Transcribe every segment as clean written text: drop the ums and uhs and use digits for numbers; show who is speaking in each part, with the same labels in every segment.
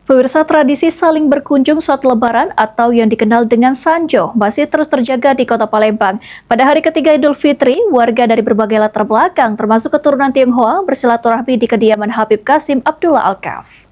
Speaker 1: Pemirsa, tradisi saling berkunjung saat Lebaran atau yang dikenal dengan Sanjo masih terus terjaga di Kota Palembang. Pada hari ketiga Idul Fitri, warga dari berbagai latar belakang termasuk keturunan Tionghoa bersilaturahmi di kediaman Habib Qasim Abdullah Al-Kaf.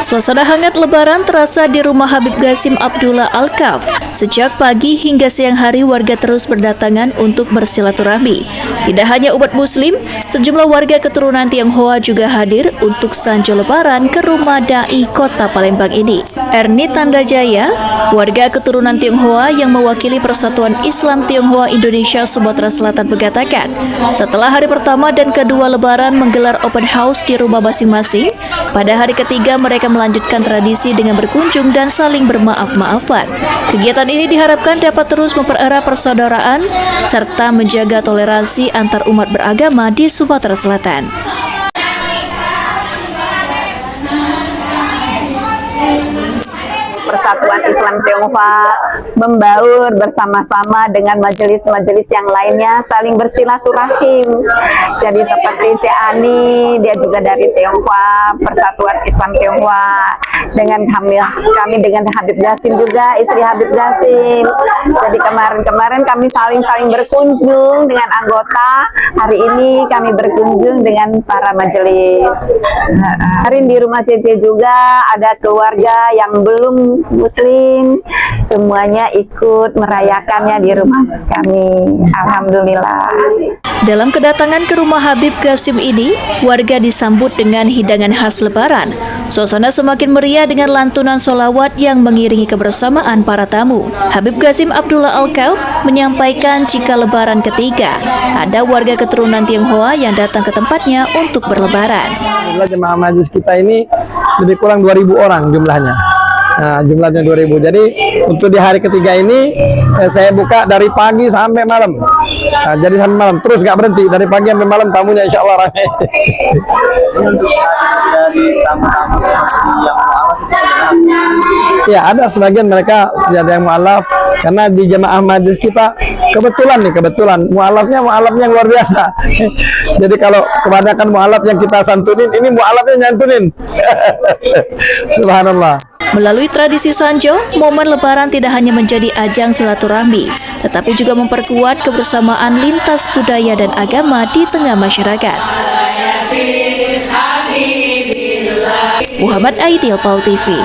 Speaker 1: Suasana hangat Lebaran terasa di rumah Habib Qasim Abdullah Al-Kaf. Sejak pagi hingga siang hari warga terus berdatangan untuk bersilaturahmi. Tidak hanya umat muslim, sejumlah warga keturunan Tionghoa juga hadir untuk sanjo Lebaran ke rumah Dai Kota Palembang ini. Erni Tandajaya, warga keturunan Tionghoa yang mewakili Persatuan Islam Tionghoa Indonesia Sumatera Selatan mengatakan, setelah hari pertama dan kedua Lebaran menggelar open house di rumah masing-masing, pada hari ketiga mereka melanjutkan tradisi dengan berkunjung dan saling bermaaf-maafan. Kegiatan ini diharapkan dapat terus mempererat persaudaraan serta menjaga toleransi antar umat beragama di Sumatera Selatan.
Speaker 2: Persatuan Islam Tionghoa membaur bersama-sama dengan majelis-majelis yang lainnya saling bersilaturahim. Jadi seperti Cik Ani, dia juga dari Tionghoa, Persatuan Islam Tionghoa, dengan kami dengan Habib Qasim juga, istri Habib Qasim. Jadi kemarin kami saling berkunjung dengan anggota. Hari ini kami berkunjung dengan para majelis. Hari di rumah Cece juga ada keluarga yang belum muslim, semuanya ikut merayakannya di rumah kami. Alhamdulillah.
Speaker 1: Dalam kedatangan ke rumah Habib Qasim ini, warga disambut dengan hidangan khas Lebaran. Suasana semakin meriah dengan lantunan sholawat yang mengiringi kebersamaan para tamu. Habib Qasim Abdullah Al-Kaf menyampaikan jika Lebaran ketiga, ada warga keturunan Tionghoa yang datang ke tempatnya untuk berlebaran.
Speaker 3: Jemaah majlis kita ini lebih kurang 2.000 orang jumlahnya. Nah, jumlahnya 2.000. Jadi untuk di hari ketiga ini saya buka dari pagi sampai malam. Nah, jadi sampai malam terus nggak berhenti, dari pagi sampai malam tamunya insya Allah ramai. Ya, ada sebagian mereka ada yang mualaf karena di jemaah majlis kita kebetulan mualafnya yang luar biasa. Jadi kalau kebanyakan mualaf yang kita santunin, ini mualafnya nyantunin. Subhanallah.
Speaker 1: Melalui tradisi sanjo, momen Lebaran tidak hanya menjadi ajang silaturahmi, tetapi juga memperkuat kebersamaan lintas budaya dan agama di tengah masyarakat. Muhammad Aidil, PAL TV.